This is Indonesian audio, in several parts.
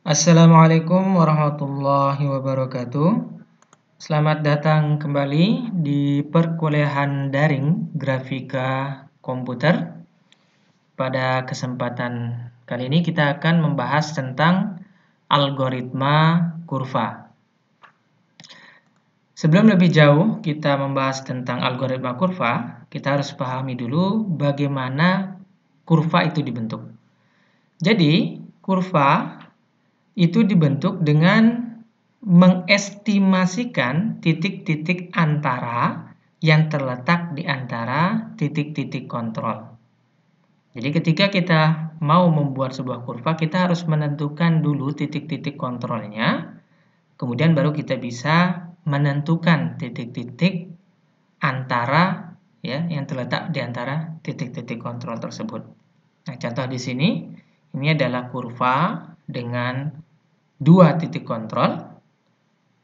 Assalamualaikum warahmatullahi wabarakatuh. Selamat datang kembali di perkuliahan daring grafika komputer. Pada kesempatan kali ini kita akan membahas tentang algoritma kurva. Sebelum lebih jauh kita membahas tentang algoritma kurva, kita harus pahami dulu bagaimana kurva itu dibentuk. Jadi, kurva itu dibentuk dengan mengestimasikan titik-titik antara yang terletak di antara titik-titik kontrol. Jadi ketika kita mau membuat sebuah kurva, kita harus menentukan dulu titik-titik kontrolnya, kemudian baru kita bisa menentukan titik-titik antara yang terletak di antara titik-titik kontrol tersebut. Nah, contoh di sini, ini adalah kurva dengan 2 titik kontrol.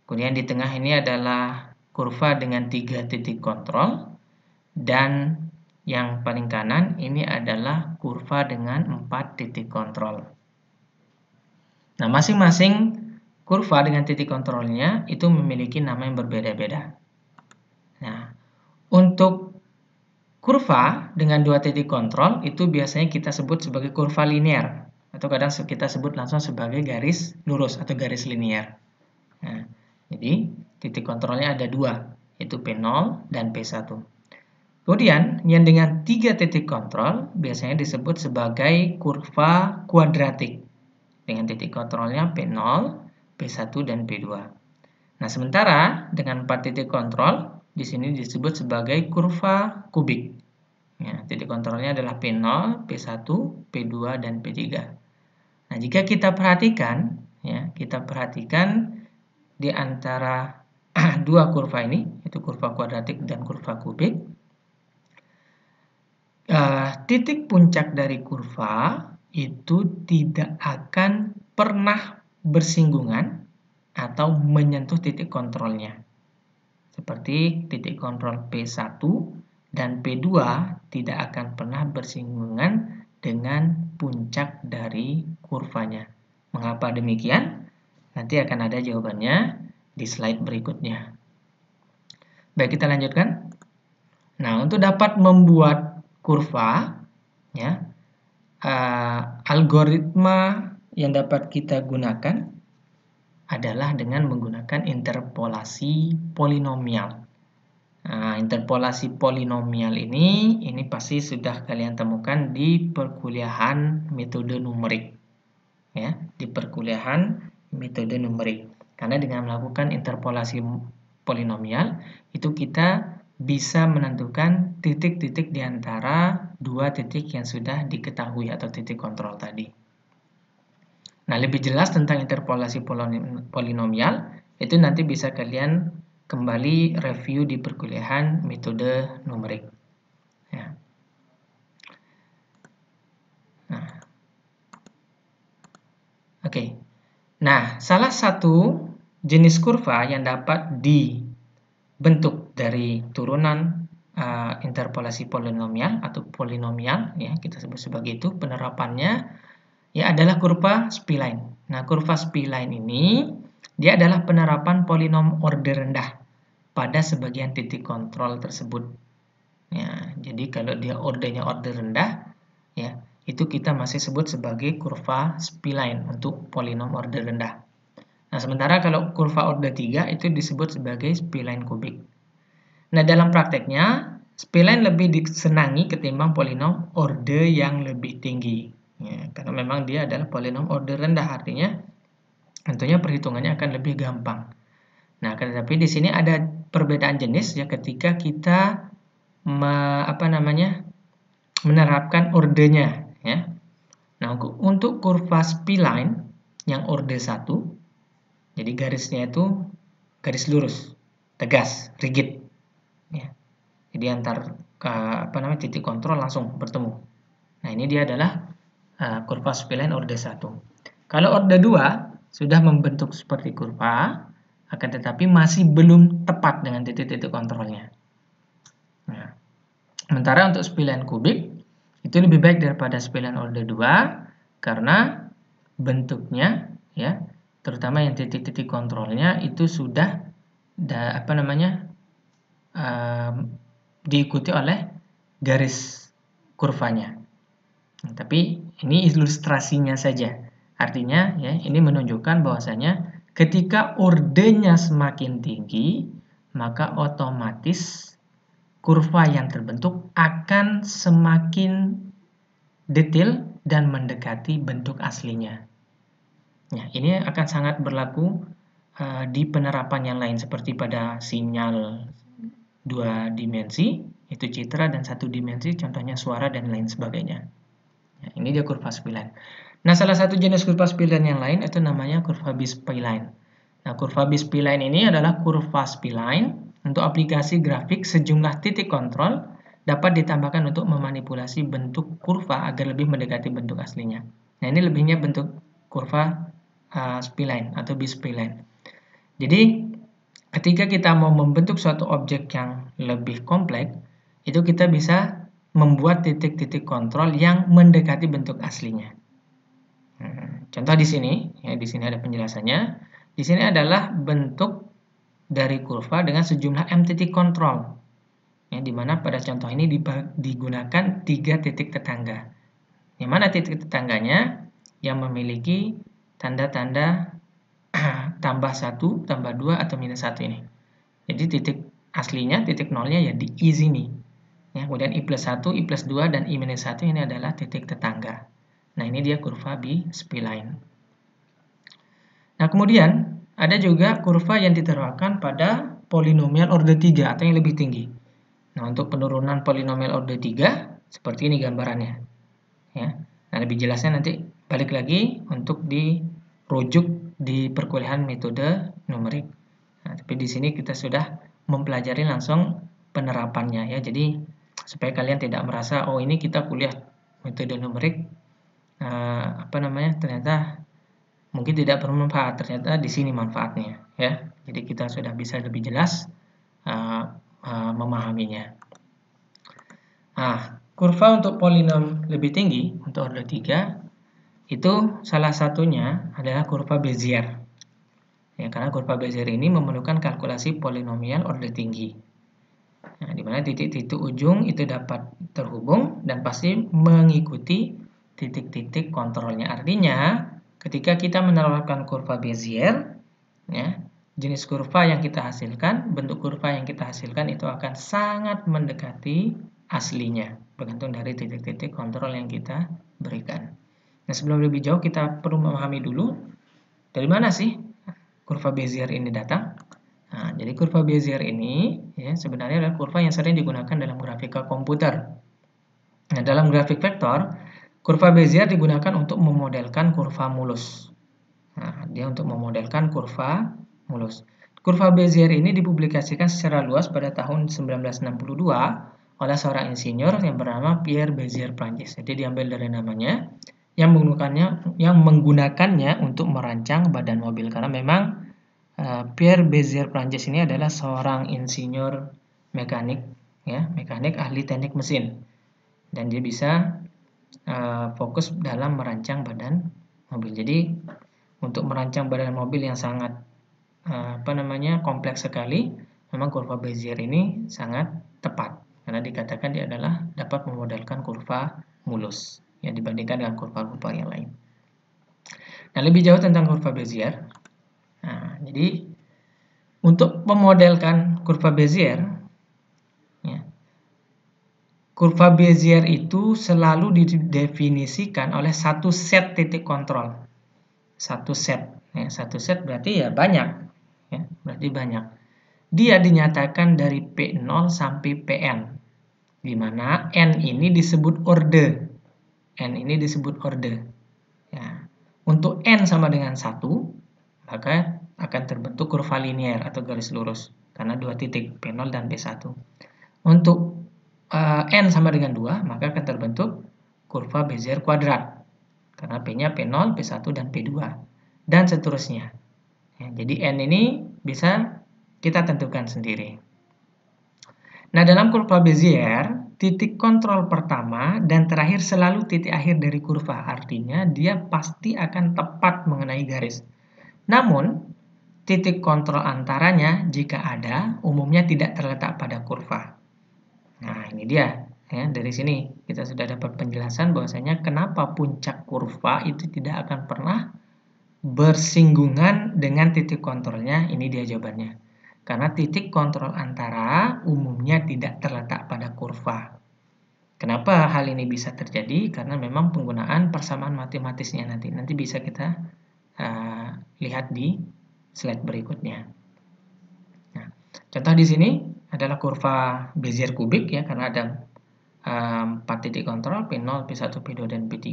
Kemudian di tengah ini adalah kurva dengan 3 titik kontrol. Dan yang paling kanan ini adalah kurva dengan 4 titik kontrol. Nah, masing-masing kurva dengan titik kontrolnya itu memiliki nama yang berbeda-beda. Nah, untuk kurva dengan 2 titik kontrol itu biasanya kita sebut sebagai kurva linear. Atau kadang kita sebut langsung sebagai garis lurus atau garis linear. Nah, jadi titik kontrolnya ada 2, yaitu P0 dan P1. Kemudian yang dengan 3 titik kontrol biasanya disebut sebagai kurva kuadratik. Dengan titik kontrolnya P0, P1 dan P2. Nah, sementara dengan 4 titik kontrol di sini disebut sebagai kurva kubik. Ya, titik kontrolnya adalah P0, P1, P2, dan P3. Nah, jika kita perhatikan, di antara dua kurva ini, yaitu kurva kuadratik dan kurva kubik, titik puncak dari kurva itu tidak akan pernah bersinggungan atau menyentuh titik kontrolnya. Seperti titik kontrol P1 dan P2 tidak akan pernah bersinggungan dengan puncak dari kurvanya. Mengapa demikian? Nanti akan ada jawabannya di slide berikutnya. Baik, kita lanjutkan. Nah, untuk dapat membuat kurva, algoritma yang dapat kita gunakan adalah dengan menggunakan interpolasi polinomial. Nah, interpolasi polinomial ini pasti sudah kalian temukan di perkuliahan metode numerik. Di perkuliahan metode numerik. Karena dengan melakukan interpolasi polinomial, itu kita bisa menentukan titik-titik di antara 2 titik yang sudah diketahui atau titik kontrol tadi. Nah, lebih jelas tentang interpolasi polinomial, itu nanti bisa kalian kembali review di perkuliahan metode numerik. Oke. Nah, salah satu jenis kurva yang dapat dibentuk dari turunan interpolasi polinomial atau polinomial, kita sebut sebagai itu, penerapannya adalah kurva spline. Nah, kurva spline ini dia adalah penerapan polinom order rendah pada sebagian titik kontrol tersebut. Jadi kalau dia ordernya order rendah, itu kita masih sebut sebagai kurva spline untuk polinom order rendah. Nah, sementara kalau kurva order 3 itu disebut sebagai spline kubik. Nah, dalam prakteknya, spline lebih disenangi ketimbang polinom order yang lebih tinggi. Karena memang dia adalah polinom order rendah, artinya tentunya perhitungannya akan lebih gampang. Nah, tetapi di sini ada perbedaan jenis ketika kita menerapkan ordernya. Nah, untuk kurva spline yang order 1, jadi garisnya itu garis lurus, tegas, rigid. Jadi antar titik kontrol langsung bertemu. Nah, ini dia adalah kurva spline order 1. Kalau order 2 sudah membentuk seperti kurva, akan tetapi masih belum tepat dengan titik-titik kontrolnya. Nah, sementara untuk spline kubik itu lebih baik daripada spline order 2 karena bentuknya ya, terutama yang titik-titik kontrolnya itu sudah diikuti oleh garis kurvanya. Nah, tapi ini ilustrasinya saja. Artinya ya, ini menunjukkan bahwasanya ketika ordenya semakin tinggi, maka otomatis kurva yang terbentuk akan semakin detail dan mendekati bentuk aslinya. Nah, ini akan sangat berlaku di penerapan yang lain seperti pada sinyal 2 dimensi, itu citra, dan 1 dimensi, contohnya suara dan lain sebagainya. Nah, ini dia kurva spline. Nah, salah satu jenis kurva spline yang lain itu namanya kurva B-spline. Nah, kurva B-spline ini adalah kurva spline untuk aplikasi grafik sejumlah titik kontrol dapat ditambahkan untuk memanipulasi bentuk kurva agar lebih mendekati bentuk aslinya. Nah, ini lebihnya bentuk kurva spline atau B-spline. Jadi, ketika kita mau membentuk suatu objek yang lebih kompleks, itu kita bisa membuat titik-titik kontrol yang mendekati bentuk aslinya. Contoh di sini, ya, di sini ada penjelasannya. Di sini adalah bentuk dari kurva dengan sejumlah M titik kontrol, ya, di mana pada contoh ini digunakan 3 titik tetangga. Yang mana titik tetangganya yang memiliki tanda-tanda tambah 1, tambah 2, atau minus 1 ini. Jadi titik aslinya, titik nolnya ya di I sini. Ya, kemudian I plus 1, I plus 2, dan I minus 1 ini adalah titik tetangga. Nah, ini dia kurva B-spline. Nah, kemudian ada juga kurva yang diterapkan pada polinomial order 3 atau yang lebih tinggi. Nah, untuk penurunan polinomial order 3, seperti ini gambarannya. Ya. Nah, lebih jelasnya nanti balik lagi untuk dirujuk di perkuliahan metode numerik. Nah, tapi di sini kita sudah mempelajari langsung penerapannya ya. Jadi supaya kalian tidak merasa oh ini kita kuliah metode numerik ternyata mungkin tidak bermanfaat. Ternyata di sini manfaatnya ya. Jadi kita sudah bisa lebih jelas memahaminya. Nah, kurva untuk polinom lebih tinggi untuk order 3 itu salah satunya adalah kurva Bezier. Ya, karena kurva Bezier ini memerlukan kalkulasi polinomial order tinggi. Nah, di mana titik-titik ujung itu dapat terhubung dan pasti mengikuti titik-titik kontrolnya. Artinya, ketika kita menerapkan kurva Bezier, ya, jenis kurva yang kita hasilkan, bentuk kurva yang kita hasilkan itu akan sangat mendekati aslinya, bergantung dari titik-titik kontrol yang kita berikan. Nah, sebelum lebih jauh kita perlu memahami dulu dari mana sih kurva Bezier ini datang. Nah, jadi kurva Bezier ini ya, sebenarnya adalah kurva yang sering digunakan dalam grafika komputer. Nah, dalam grafik vektor, kurva Bezier digunakan untuk memodelkan kurva mulus. Nah, dia untuk memodelkan kurva mulus. Kurva Bezier ini dipublikasikan secara luas pada tahun 1962 oleh seorang insinyur yang bernama Pierre Bezier Prancis. Jadi diambil dari namanya, yang menggunakannya untuk merancang badan mobil, karena memang Pierre Bezier Prancis ini adalah seorang insinyur mekanik, ya, mekanik ahli teknik mesin, dan dia bisa fokus dalam merancang badan mobil. Jadi untuk merancang badan mobil yang sangat kompleks sekali, memang kurva Bezier ini sangat tepat karena dikatakan dia adalah dapat memodelkan kurva mulus yang dibandingkan dengan kurva-kurva yang lain. Nah, lebih jauh tentang kurva Bezier. Nah, jadi untuk memodelkan kurva Bezier, ya, kurva Bezier itu selalu didefinisikan oleh satu set titik kontrol. Satu set, ya, satu set berarti ya banyak, ya, berarti banyak. Dia dinyatakan dari P0 sampai Pn, di mana n ini disebut orde. N ini disebut orde. Ya. Untuk n sama dengan 1, maka akan terbentuk kurva linier atau garis lurus karena 2 titik P0 dan P1. Untuk n sama dengan 2, maka akan terbentuk kurva Bezier kuadrat karena P-nya P0, P1, dan P2, dan seterusnya. Ya, jadi n ini bisa kita tentukan sendiri. Nah, dalam kurva Bezier, titik kontrol pertama dan terakhir selalu titik akhir dari kurva. Artinya dia pasti akan tepat mengenai garis. Namun, titik kontrol antaranya jika ada, umumnya tidak terletak pada kurva. Nah, ini dia. Ya, dari sini kita sudah dapat penjelasan bahwasanya kenapa puncak kurva itu tidak akan pernah bersinggungan dengan titik kontrolnya. Ini dia jawabannya. Karena titik kontrol antara umumnya tidak terletak pada kurva. Kenapa hal ini bisa terjadi? Karena memang penggunaan persamaan matematisnya nanti bisa kita lihat di slide berikutnya. Nah, contoh di sini adalah kurva Bezier kubik ya, karena ada 4 titik kontrol P0, P1, P2, dan P3.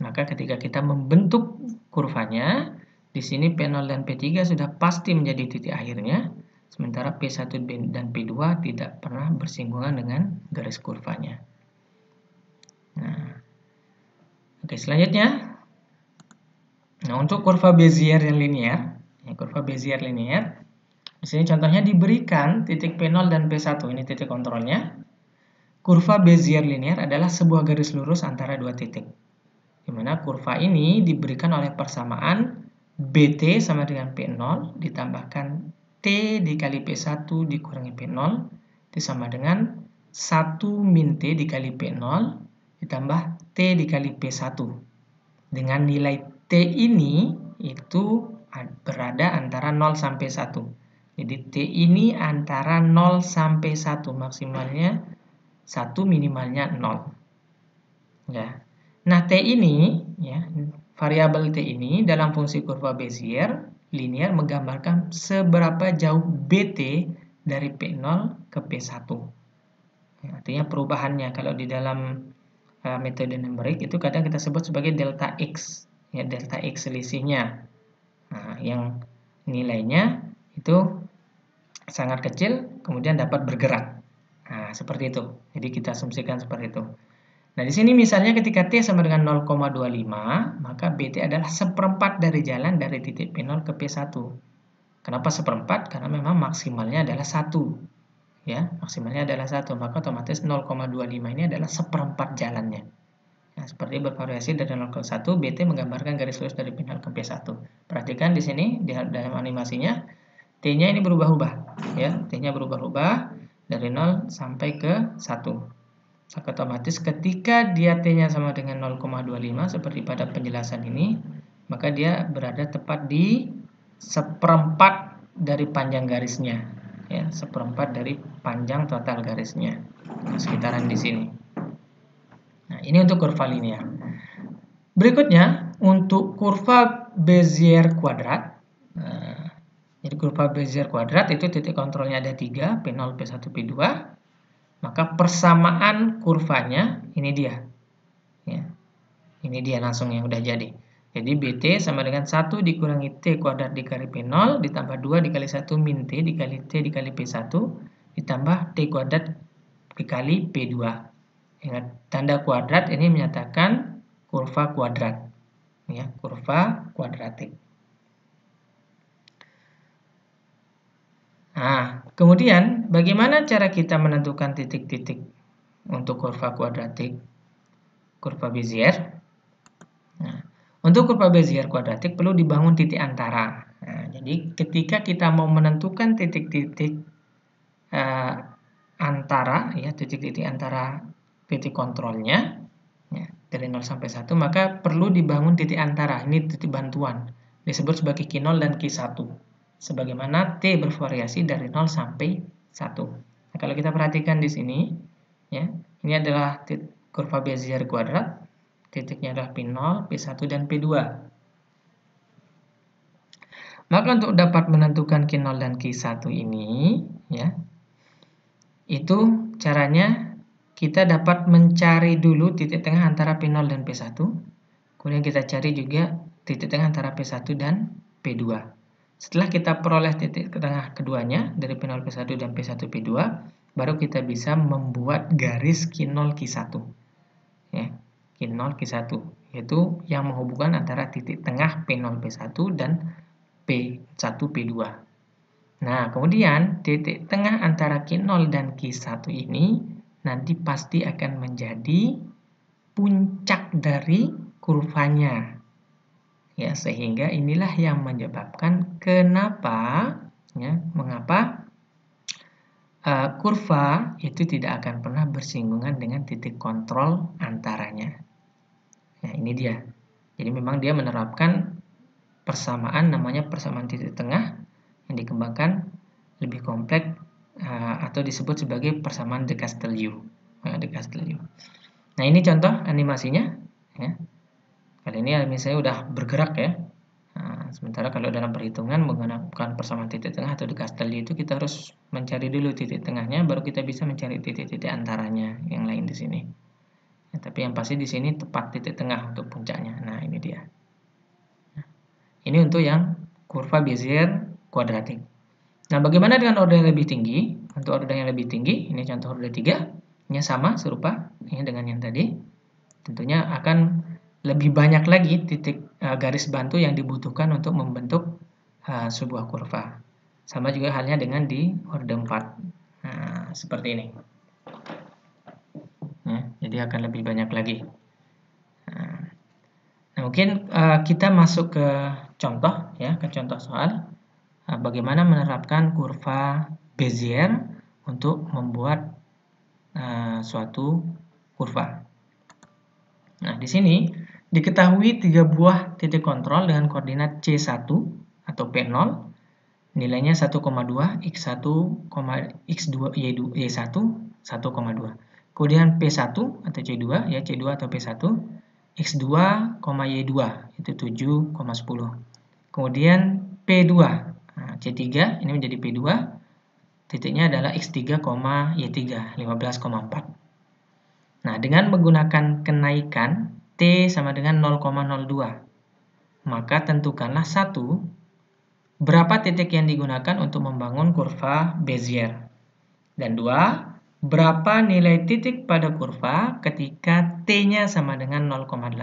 Maka ketika kita membentuk kurvanya, di sini P0 dan P3 sudah pasti menjadi titik akhirnya, sementara P1 dan P2 tidak pernah bersinggungan dengan garis kurvanya. Nah, oke, selanjutnya. Nah, untuk kurva Bezier yang linear, kurva Bezier linear, di sini contohnya diberikan titik P0 dan P1, ini titik kontrolnya. Kurva Bezier linear adalah sebuah garis lurus antara dua titik, di mana kurva ini diberikan oleh persamaan BT sama dengan P0 ditambahkan T dikali P1 dikurangi P0 disama dengan 1 min T dikali P0 ditambah T dikali P1. Dengan nilai T ini itu berada antara 0 sampai 1. Jadi T ini antara 0 sampai 1, maksimalnya 1, minimalnya 0. Ya. Nah, T ini, ya, variabel T ini dalam fungsi kurva Bezier linear menggambarkan seberapa jauh BT dari P0 ke P1. Ya, artinya perubahannya kalau di dalam metode numerik itu kadang kita sebut sebagai delta X. Ya, delta X selisihnya. Nah, yang nilainya itu sangat kecil, kemudian dapat bergerak. Nah, seperti itu. Jadi kita asumsikan seperti itu. Nah, di sini misalnya ketika T sama dengan 0,25, maka BT adalah seperempat dari jalan dari titik P0 ke P1. Kenapa seperempat? Karena memang maksimalnya adalah 1. Ya, maksimalnya adalah 1, maka otomatis 0,25 ini adalah seperempat jalannya. Nah, seperti bervariasi dari 0 ke 1, BT menggambarkan garis lurus dari P0 ke P1. Perhatikan di sini, di dalam animasinya, T-nya ini berubah-ubah. Ya, T-nya berubah-ubah dari 0 sampai ke 1. Maka otomatis ketika dia T-nya sama dengan 0,25, seperti pada penjelasan ini, maka dia berada tepat di seperempat dari panjang garisnya. Ya, seperempat dari panjang total garisnya. Nah, sekitaran di sini. Nah, ini untuk kurva linear. Berikutnya, untuk kurva Bezier kuadrat. Nah, jadi kurva Bezier kuadrat itu titik kontrolnya ada 3, P0, P1, P2. Maka persamaan kurvanya ini dia. Ya, ini dia langsung yang udah jadi. Jadi BT sama dengan 1 dikurangi T kuadrat dikali P0 ditambah 2 dikali 1 min T dikali T dikali P1 ditambah T kuadrat dikali P2. Ingat, tanda kuadrat ini menyatakan kurva kuadrat. Ya, kurva kuadratik. Nah, kemudian bagaimana cara kita menentukan titik-titik untuk kurva kuadratik, kurva Bezier? Nah, untuk kurva Bezier kuadratik perlu dibangun titik antara. Nah, jadi ketika kita mau menentukan titik-titik antara, ya, titik-titik antara titik kontrolnya, ya, dari 0 sampai 1, maka perlu dibangun titik antara. Ini titik bantuan, disebut sebagai Q0 dan Q1. Sebagaimana T bervariasi dari 0 sampai 1. Nah, kalau kita perhatikan di sini, ya, ini adalah kurva Bezier kuadrat, titiknya adalah P0, P1, dan P2. Maka untuk dapat menentukan Q0 dan Q1 ini, ya, itu caranya kita dapat mencari dulu titik tengah antara P0 dan P1. Kemudian kita cari juga titik tengah antara P1 dan P2. Setelah kita peroleh titik tengah keduanya dari P0 P1 dan P1 P2, baru kita bisa membuat garis Q0 Q1. Ya, Q0 Q1, yaitu yang menghubungkan antara titik tengah P0 P1 dan P1 P2. Nah, kemudian titik tengah antara Q0 dan Q1 ini nanti pasti akan menjadi puncak dari kurvanya. Ya, sehingga inilah yang menyebabkan mengapa kurva itu tidak akan pernah bersinggungan dengan titik kontrol antaranya. Nah, ini dia. Jadi memang dia menerapkan persamaan, namanya persamaan titik tengah, yang dikembangkan lebih kompleks atau disebut sebagai persamaan de Castelliu. Nah, ini contoh animasinya. Ya. Kali ini misalnya udah bergerak ya. Sementara kalau dalam perhitungan menggunakan persamaan titik tengah atau de Castelliu itu kita harus mencari dulu titik tengahnya, baru kita bisa mencari titik-titik antaranya yang lain di sini. Ya, tapi yang pasti di sini tepat titik tengah untuk puncaknya. Nah, ini dia. Ini untuk yang kurva Bezier kuadratik. Nah, bagaimana dengan order yang lebih tinggi? Untuk order yang lebih tinggi, ini contoh order 3, ini sama, serupa ini dengan yang tadi. Tentunya akan lebih banyak lagi titik garis bantu yang dibutuhkan untuk membentuk sebuah kurva. Sama juga halnya dengan di order 4. Nah, seperti ini. Ya, jadi akan lebih banyak lagi. Nah, mungkin kita masuk ke contoh ya, ke contoh soal bagaimana menerapkan kurva Bezier untuk membuat suatu kurva. Nah, di sini diketahui 3 buah titik kontrol dengan koordinat C1 atau P0, nilainya 1,2, X1, X2, Y1, 1,2. Kemudian P1 atau C2, ya C2 atau P1, X2, Y2, itu 7,10. Kemudian P2, nah, C3, ini menjadi P2, titiknya adalah X3, Y3, 15,4. Nah, dengan menggunakan kenaikan T sama dengan 0,02, maka tentukanlah 1, berapa titik yang digunakan untuk membangun kurva Bezier. Dan 2, berapa nilai titik pada kurva ketika T-nya sama dengan 0,8.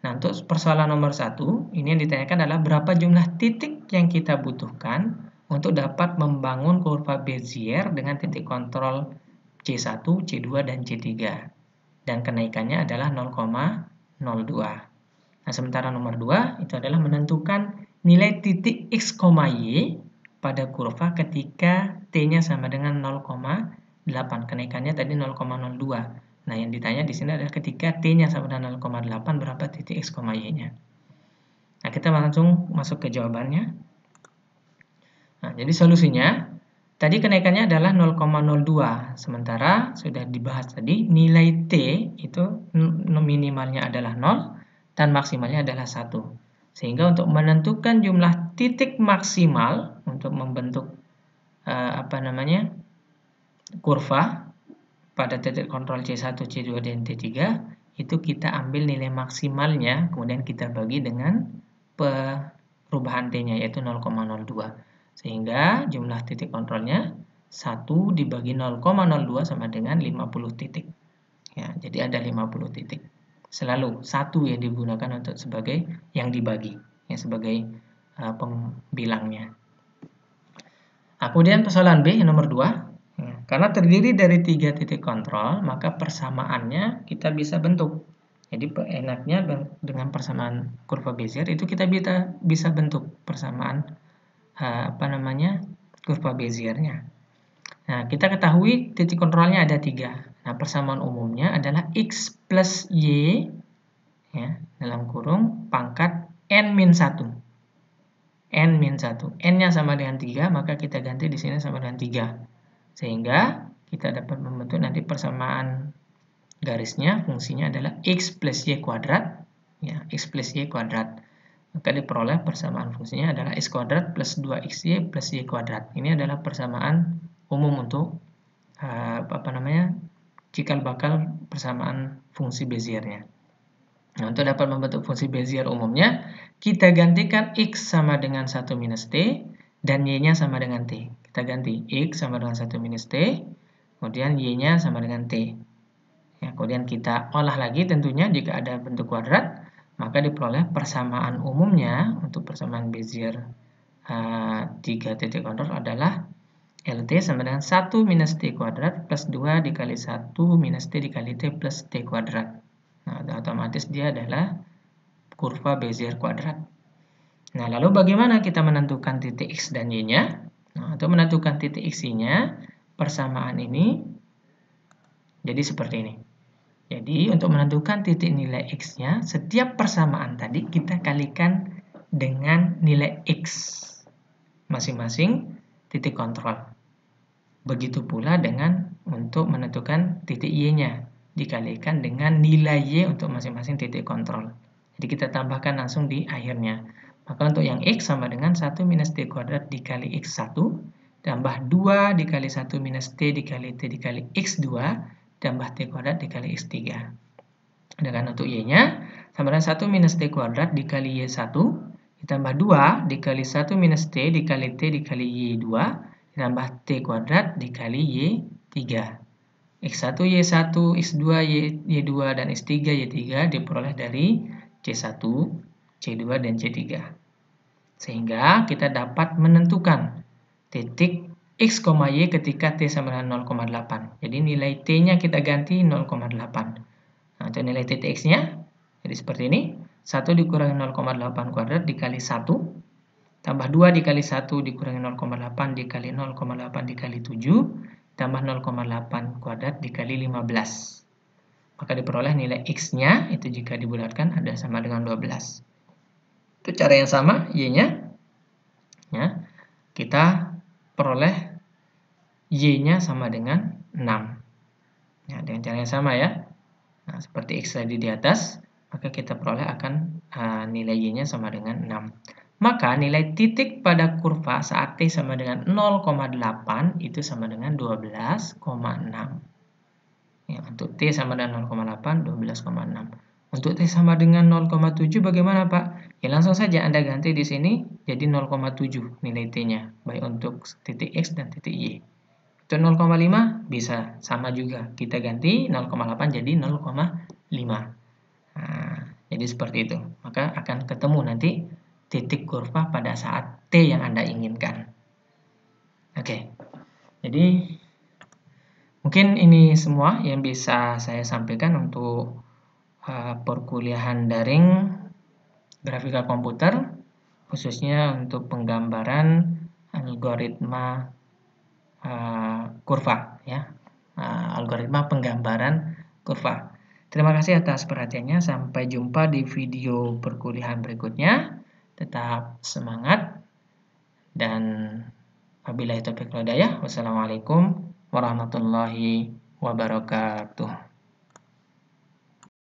Nah, untuk persoalan nomor 1, ini yang ditanyakan adalah berapa jumlah titik yang kita butuhkan untuk dapat membangun kurva Bezier dengan titik kontrol C1, C2, dan C3. Dan kenaikannya adalah 0,02. Nah, sementara nomor 2 itu adalah menentukan nilai titik X, Y pada kurva ketika T-nya sama dengan 0,8. Kenaikannya tadi 0,02. Nah, yang ditanya di sini adalah ketika T-nya sama dengan 0,8 berapa titik X, Y-nya. Nah, kita langsung masuk ke jawabannya. Nah, jadi solusinya tadi kenaikannya adalah 0,02, sementara sudah dibahas tadi nilai T itu minimalnya adalah 0 dan maksimalnya adalah 1. Sehingga untuk menentukan jumlah titik maksimal untuk membentuk kurva pada titik kontrol C1, C2, dan T3, itu kita ambil nilai maksimalnya, kemudian kita bagi dengan perubahan T-nya yaitu 0,02. Sehingga jumlah titik kontrolnya 1 dibagi 0,02 sama dengan 50 titik. Ya, jadi ada 50 titik. Selalu 1 yang digunakan untuk sebagai yang dibagi, ya, sebagai pembilangnya. Nah, kemudian persoalan B nomor 2. Ya, karena terdiri dari 3 titik kontrol, maka persamaannya kita bisa bentuk. Jadi enaknya dengan persamaan kurva Bezier itu kita bisa bentuk persamaan kurva Beziernya. Nah, kita ketahui titik kontrolnya ada 3. Nah, persamaan umumnya adalah X plus Y, ya, dalam kurung pangkat N-1. N-1. N-nya sama dengan 3, maka kita ganti di sini sama dengan 3. Sehingga kita dapat membentuk nanti persamaan garisnya, fungsinya adalah X plus Y kuadrat. Ya, X plus Y kuadrat. Maka diperoleh persamaan fungsinya adalah X kuadrat plus 2XY plus Y kuadrat. Ini adalah persamaan umum untuk cikal bakal persamaan fungsi Beziernya. Nah, untuk dapat membentuk fungsi Bezier umumnya, kita gantikan X sama dengan 1 minus T dan Y-nya sama dengan T. Kita ganti X sama dengan 1 minus T, kemudian Y-nya sama dengan T. Ya, kemudian kita olah lagi tentunya jika ada bentuk kuadrat, maka diperoleh persamaan umumnya untuk persamaan Bezier 3 titik kontrol adalah LT sama dengan 1 minus T kuadrat plus 2 dikali 1 minus T dikali T plus T kuadrat. Nah, otomatis dia adalah kurva Bezier kuadrat. Nah, lalu bagaimana kita menentukan titik X dan Y-nya? Nah, untuk menentukan titik X-nya, persamaan ini jadi seperti ini. Jadi, untuk menentukan titik nilai X-nya, setiap persamaan tadi kita kalikan dengan nilai X masing-masing titik kontrol. Begitu pula dengan untuk menentukan titik Y-nya, dikalikan dengan nilai Y untuk masing-masing titik kontrol. Jadi kita tambahkan langsung di akhirnya. Maka untuk yang X sama dengan 1 minus T kuadrat dikali X1, tambah 2 dikali 1 minus T dikali T dikali X2, tambah T kuadrat dikali X3. Sedangkan untuk Y-nya sama dengan 1 minus T kuadrat dikali Y1, ditambah 2 dikali 1 minus T dikali T dikali Y2, ditambah T kuadrat dikali Y3. X1, Y1, X2, Y2, dan X3, Y3 diperoleh dari C1, C2, dan C3. Sehingga kita dapat menentukan titik X, Y ketika T sama dengan 0,8. Jadi nilai T-nya kita ganti 0,8. Nah, untuk nilai titik X-nya, jadi seperti ini. 1 dikurangi 0,8 kuadrat dikali 1. Tambah 2 dikali 1 dikurangi 0,8 dikali 0,8 dikali 7. Tambah 0,8 kuadrat dikali 15. Maka diperoleh nilai X-nya, itu jika dibulatkan ada sama dengan 12. Itu cara yang sama, Y-nya. Ya, kita peroleh Y-nya sama dengan 6. Ya, dengan cara yang sama ya. Nah, seperti X tadi di atas, maka kita peroleh akan nilai Y-nya sama dengan 6. Maka nilai titik pada kurva saat T sama dengan 0,8 itu sama dengan 12,6. Ya, untuk T sama dengan 0,8, 12,6. Untuk T sama dengan 0,7 bagaimana Pak? Ya langsung saja Anda ganti di sini jadi 0,7 nilai T-nya, baik untuk titik X dan titik Y. Untuk 0,5 bisa sama juga, kita ganti 0,8 jadi 0,5. Nah, jadi seperti itu. Maka akan ketemu nanti titik kurva pada saat T yang Anda inginkan. Oke, jadi mungkin ini semua yang bisa saya sampaikan untuk perkuliahan daring grafika komputer, khususnya untuk penggambaran algoritma kurva, ya, algoritma penggambaran kurva. Terima kasih atas perhatiannya. Sampai jumpa di video perkuliahan berikutnya. Tetap semangat dan wabillahi taufiq wal hidayah. Wassalamualaikum warahmatullahi wabarakatuh.